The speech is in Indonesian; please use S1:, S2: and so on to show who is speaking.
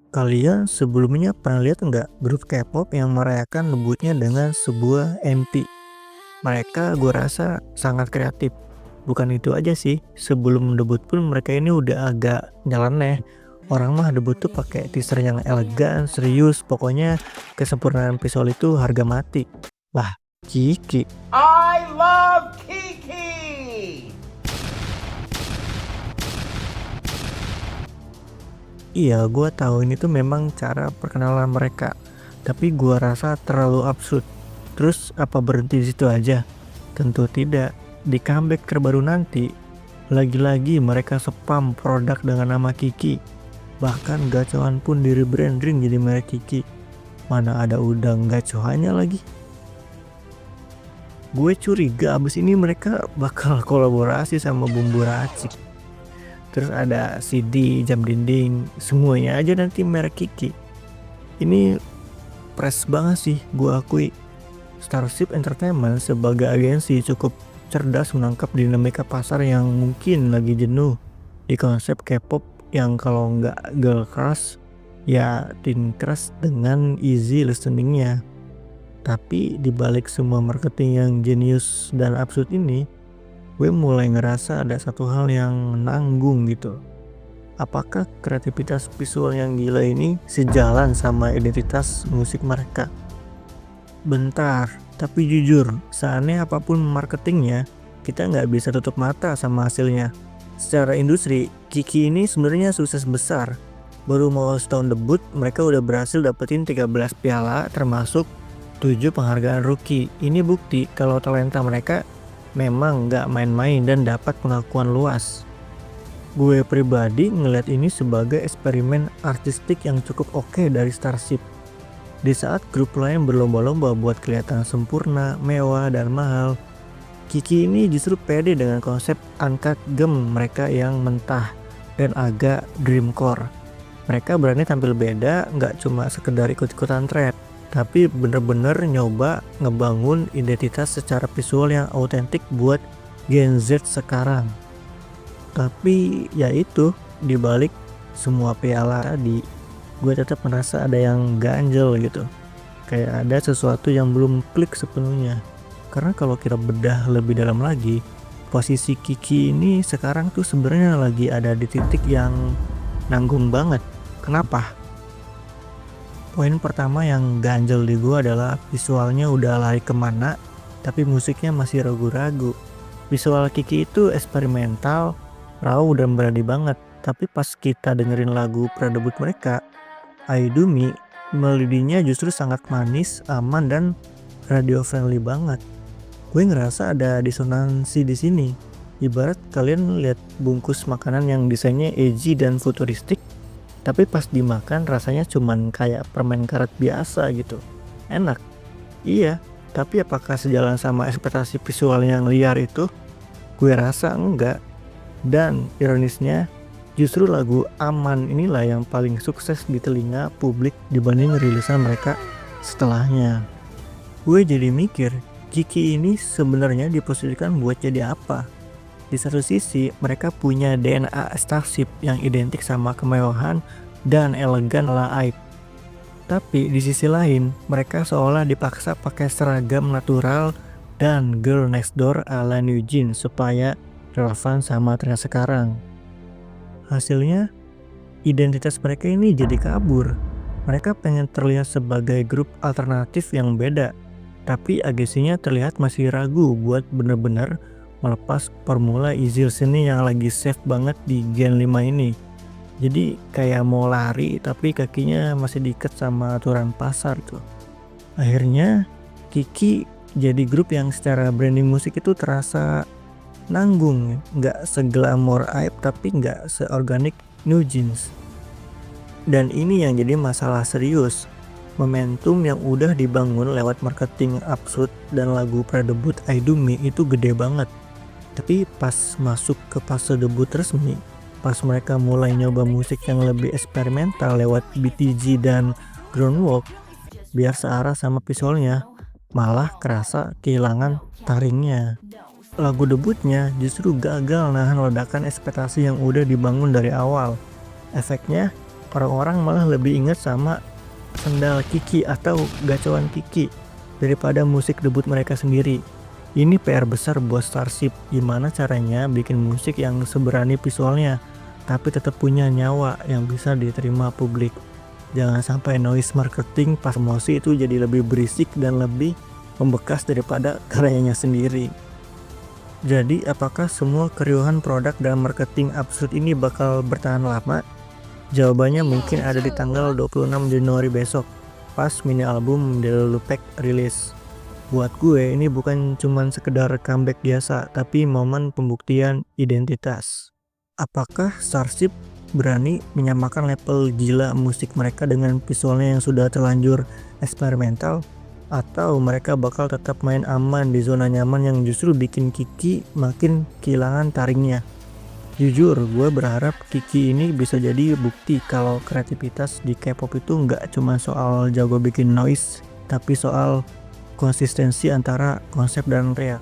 S1: Kalian sebelumnya pernah lihat nggak grup K-pop yang merayakan debutnya dengan sebuah MP? Mereka gue rasa sangat kreatif. Bukan itu aja sih, sebelum debut pun mereka ini udah agak nyeleneh. Orang mah debut tuh pakai teaser yang elegan, serius, pokoknya kesempurnaan visual itu harga mati. Lah, Kiki.
S2: I love Kiki!
S1: Iya, gue tahu ini tuh memang cara perkenalan mereka, tapi gue rasa terlalu absurd. Terus apa berhenti di situ aja? Tentu tidak. Di comeback terbaru nanti, lagi-lagi mereka spam produk dengan nama Kiki. Bahkan gacoan pun di rebranding jadi merek Kiki. Mana ada udang gacoannya lagi. Gue curiga abis ini mereka bakal kolaborasi sama Bumbu Racik. Terus ada CD, jam dinding, semuanya aja nanti merek Kiki. Ini fresh banget sih, gue akui. Starship Entertainment sebagai agensi cukup cerdas menangkap dinamika pasar yang mungkin lagi jenuh di konsep K-pop yang kalau nggak girl crush ya teen crush dengan easy listeningnya. Tapi dibalik semua marketing yang jenius dan absurd ini, gue mulai ngerasa ada satu hal yang nanggung gitu. Apakah kreativitas visual yang gila ini sejalan sama identitas musik mereka? Bentar, tapi jujur, seaneh apapun marketingnya, kita nggak bisa tutup mata sama hasilnya. Secara industri, Kiki ini sebenarnya sukses besar. Baru mau setahun debut, mereka udah berhasil dapetin 13 piala termasuk 7 penghargaan rookie. Ini bukti kalau talenta mereka memang nggak main-main dan dapat pengakuan luas. Gue pribadi ngeliat ini sebagai eksperimen artistik yang cukup oke dari Starship. Di saat grup lain berlomba-lomba buat kelihatan sempurna, mewah, dan mahal, Kiki ini justru pede dengan konsep uncut gem mereka yang mentah dan agak dreamcore. Mereka berani tampil beda, nggak cuma sekedar ikut-ikutan tren, tapi bener-bener nyoba ngebangun identitas secara visual yang autentik buat Gen Z sekarang. Tapi ya itu, dibalik semua piala tadi, gue tetap merasa ada yang ganjel gitu. Kayak ada sesuatu yang belum klik sepenuhnya. Karena kalau kita bedah lebih dalam lagi, posisi Kiki ini sekarang tuh sebenarnya lagi ada di titik yang nanggung banget. Kenapa? Poin pertama yang ganjel di gue adalah visualnya udah lari kemana, tapi musiknya masih ragu-ragu. Visual Kiki itu eksperimental, raw dan berani banget. Tapi pas kita dengerin lagu pra-debut mereka, Aidumi, melodinya justru sangat manis, aman, dan radio friendly banget. Gue ngerasa ada disonansi di sini. Ibarat kalian lihat bungkus makanan yang desainnya edgy dan futuristik, tapi pas dimakan rasanya cuman kayak permen karet biasa gitu. Enak, iya, tapi apakah sejalan sama ekspektasi visual yang liar itu? Gue rasa enggak. Dan ironisnya, justru lagu Aman inilah yang paling sukses di telinga publik dibanding rilisan mereka setelahnya. Gue jadi mikir, Kiki ini sebenarnya diposisikan buat jadi apa? Di satu sisi, mereka punya DNA Starship yang identik sama kemewahan dan elegan ala Aib. Tapi di sisi lain, mereka seolah dipaksa pakai seragam natural dan girl next door ala New Jeans supaya relevan sama tren sekarang. Hasilnya, identitas mereka ini jadi kabur. Mereka pengen terlihat sebagai grup alternatif yang beda, tapi agensinya terlihat masih ragu buat bener-bener melepas formula easy listening yang lagi safe banget di Gen 5 ini. Jadi kayak mau lari tapi kakinya masih diikat sama aturan pasar tuh. Akhirnya Kiki jadi grup yang secara branding musik itu terasa nanggung, nggak seglamor Aib tapi nggak seorganik New Jeans. Dan ini yang jadi masalah serius. Momentum yang udah dibangun lewat marketing absurd dan lagu pra-debut Aidumi itu gede banget. Tapi pas masuk ke fase debut resmi, pas mereka mulai nyoba musik yang lebih eksperimental lewat BTG dan groundwork, biar searah sama visualnya, malah kerasa kehilangan taringnya. Lagu debutnya justru gagal nahan ledakan ekspektasi yang udah dibangun dari awal. Efeknya, Orang-orang malah lebih ingat sama sendal Kiki atau gacauan Kiki daripada musik debut mereka sendiri. Ini PR besar buat Starship, gimana caranya bikin musik yang seberani visualnya tapi tetap punya nyawa yang bisa diterima publik. Jangan sampai noise marketing pas promosi itu jadi lebih berisik dan lebih membekas daripada karyanya sendiri. Jadi apakah semua keriuhan produk dan marketing absurd ini bakal bertahan lama? Jawabannya mungkin ada di tanggal 26 Januari besok, pas mini album The Lupek rilis. Buat gue ini bukan cuman sekedar comeback biasa, tapi momen pembuktian identitas. Apakah Starship berani menyamakan level gila musik mereka dengan visualnya yang sudah terlanjur eksperimental? Atau mereka bakal tetap main aman di zona nyaman yang justru bikin Kiki makin kehilangan taringnya? Jujur, gue berharap Kiki ini bisa jadi bukti kalau kreativitas di K-pop itu nggak cuma soal jago bikin noise, tapi soal konsistensi antara konsep dan real.